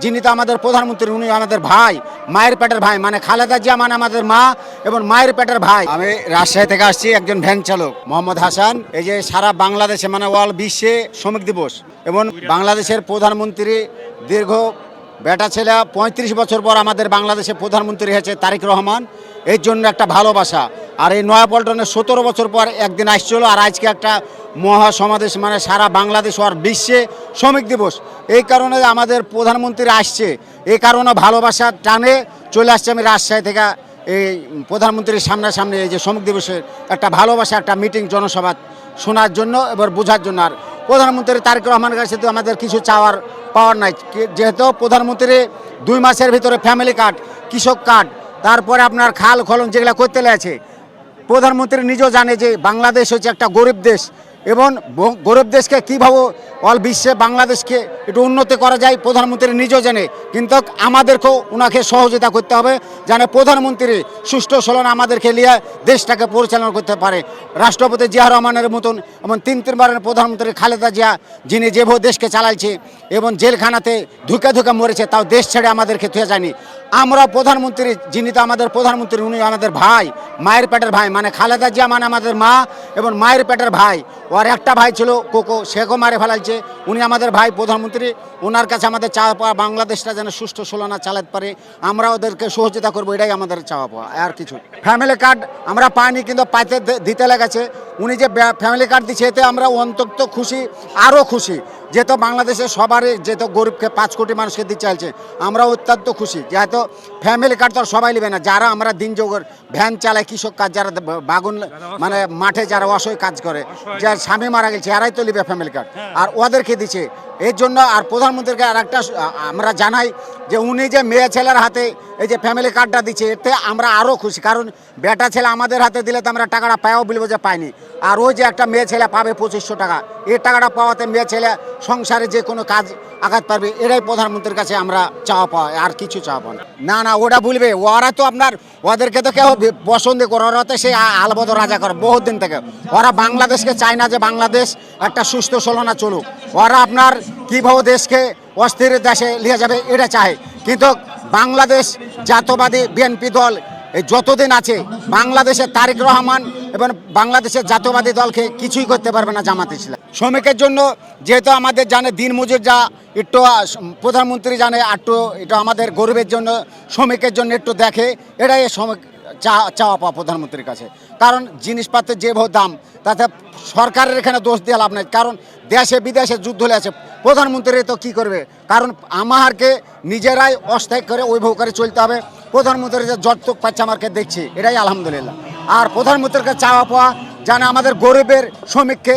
যিনি তো আমাদের প্রধানমন্ত্রী, উনি আমাদের ভাই, মায়ের পেটের ভাই, মানে খালেদা জিয়া মানে আমাদের মা এবং মায়ের পেটের ভাই। আমি রাজশাহী থেকে আসছি, একজন ভ্যান চালক মোহাম্মদ হাসান। এই যে সারা বাংলাদেশে মানে ওয়ার্ল্ড বিশ্বে শ্রমিক দিবস এবং বাংলাদেশের প্রধানমন্ত্রী দীর্ঘ বেটা ছেলে ৩৫ বছর পর আমাদের বাংলাদেশের প্রধানমন্ত্রী হয়েছে তারেক রহমান। এর জন্য একটা ভালোবাসা। আর এই নয়াপল্টনের ১৭ বছর পর একদিন আসছিল, আর আজকে একটা মহাসমাবেশ, মানে সারা বাংলাদেশ আর বিশ্বে শ্রমিক দিবস। এই কারণে আমাদের প্রধানমন্ত্রী আসছে, এই কারণে ভালোবাসার টানে চলে আসছে আমি রাজশাহী থেকে এই প্রধানমন্ত্রীর সামনাসামনি এই যে শ্রমিক দিবসের একটা ভালোবাসা, একটা মিটিং জনসভা শোনার জন্য এবার বোঝার জন্য। আর প্রধানমন্ত্রী তারেক রহমানের কাছে তো আমাদের কিছু চাওয়ার পাওয়ার নাই, যেহেতু প্রধানমন্ত্রী 2 মাসের ভিতরে ফ্যামিলি কার্ড, কৃষক কার্ড, তারপরে আপনার খাল খলন যেগুলো করতে লেগেছে। প্রধানমন্ত্রী নিজেও জানে যে বাংলাদেশ হচ্ছে একটা গরিব দেশ এবং গরিব দেশকে কীভাবে অল বিশ্বে বাংলাদেশকে একটু উন্নতি করা যায় প্রধানমন্ত্রী নিজেও জানে, কিন্তু আমাদেরকেও ওনাকে সহযোগিতা করতে হবে যেন প্রধানমন্ত্রী সুষ্ঠু চলন আমাদেরকে নিয়ে দেশটাকে পরিচালনা করতে পারে। রাষ্ট্রপতি জিয়া রহমানের মতন এবং 3 বারের প্রধানমন্ত্রী খালেদা জিয়া, যিনি যেভাবে দেশকে চালাইছে এবং জেলখানাতে ধুকে ধুকে মরেছে, তাও দেশ ছেড়ে আমাদেরকে থুয়ে যায়নি। আমরা প্রধানমন্ত্রী, যিনি তো আমাদের প্রধানমন্ত্রী, উনি আমাদের ভাই, মায়ের পেটের ভাই, মানে খালেদা জিয়া মানে আমাদের মা এবং মায়ের পেটের ভাই। ওর একটা ভাই ছিল কোকো, সেকেও মারে ফেলাইছে। উনি আমাদের ভাই প্রধানমন্ত্রী, ওনার কাছে আমাদের চাওয়া পাওয়া বাংলাদেশটা যেন সুষ্ঠু চলনা চালাতে পারে, আমরা ওদেরকে সহযোগিতা করবো, এটাই আমাদের চাওয়া পাওয়া, আর কিছু। ফ্যামিলি কার্ড আমরা পাইনি, কিন্তু পাইতে দিতে লেগেছে। উনি যে ফ্যামিলি কার্ড দিচ্ছে, এতে আমরা অন্তত খুশি, আরও খুশি, যেহেতু বাংলাদেশের সবারই, যেহেতু গরিবকে 5 কোটি মানুষকে দিতে চাইছে, আমরা অত্যন্ত খুশি। যেহেতু ফ্যামিলি কার্ড তো সবাই নেবে না, যারা আমরা দিন যোগের ভ্যান চালায়, কৃষক কাজ, যারা বাগুন মানে মাঠে যারা অসহায় কাজ করে, যার স্বামী মারা গেছে, এরাই তো নেবে ফ্যামিলি কার্ড, আর ওদেরকে দিচ্ছে। এর জন্য আর প্রধানমন্ত্রীকে আর একটা আমরা জানাই যে উনি যে মেয়ে ছেলের হাতে এই যে ফ্যামিলি কার্ডটা দিচ্ছে, এতে আমরা আরও খুশি। কারণ বেটা ছেলে আমাদের হাতে দিলে তো আমরা টাকাটা পাইও বলবো যে পাইনি, আর ওই যে একটা মেয়ে ছেলে পাবে 2500 টাকা, এই টাকাটা পাওয়াতে মেয়ে ছেলে সংসারে যে কোনো কাজ আঘাত পারবে, এটাই প্রধানমন্ত্রীর কাছে আমরা চাওয়া পাওয়া, আর কিছু চাওয়া পাওয়া না। না ওটা বলবে, ওরা তো আপনার, ওদেরকে তো কেউ পছন্দ করে, ওরা তো সেই আলবদ রাজা করে বহুত দিন থেকে। ওরা বাংলাদেশকে চায় না যে বাংলাদেশ একটা সুস্থ চলনা চলুক, ওরা আপনার কীভাবে দেশকে অস্থির দেশে নিয়ে যাবে এটা চায়। কিন্তু বাংলাদেশ জাতীয়বাদী বিএনপি দল যতদিন আছে, বাংলাদেশের তারেক রহমান এবং বাংলাদেশের জাতীয়বাদী দলকে কিছুই করতে পারবে না জামাত ইসলাম। শ্রমিকের জন্য যেহেতু আমাদের জানে দিনমজুর, যা একটু প্রধানমন্ত্রী জানে একটু, এটা আমাদের গরিবের জন্য, শ্রমিকের জন্য একটু দেখে, এটাই শ্রমিক চাওয়া পাওয়া প্রধানমন্ত্রীর কাছে। কারণ জিনিসপত্রের যেভাবে দাম, তাতে সরকারের এখানে দোষ দিয়ে লাভ নেই, কারণ দেশে বিদেশে যুদ্ধ হলে আছে, প্রধানমন্ত্রী তো কী করবে? কারণ আমারকে নিজেরাই অস্থায়ী করে ওইভাবে করে চলতে হবে। প্রধানমন্ত্রী যে যতটুক পাচ্ছে আমাকে দেখছি, এটাই আলহামদুলিল্লাহ। আর প্রধানমন্ত্রীর কাছে চাওয়া পাওয়া যেন আমাদের গরিবের শ্রমিককে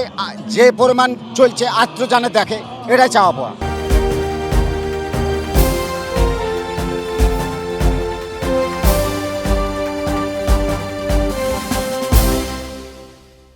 যে পরিমাণ চলছে আত্ম জানে দেখে, এটাই চাওয়া পাওয়া।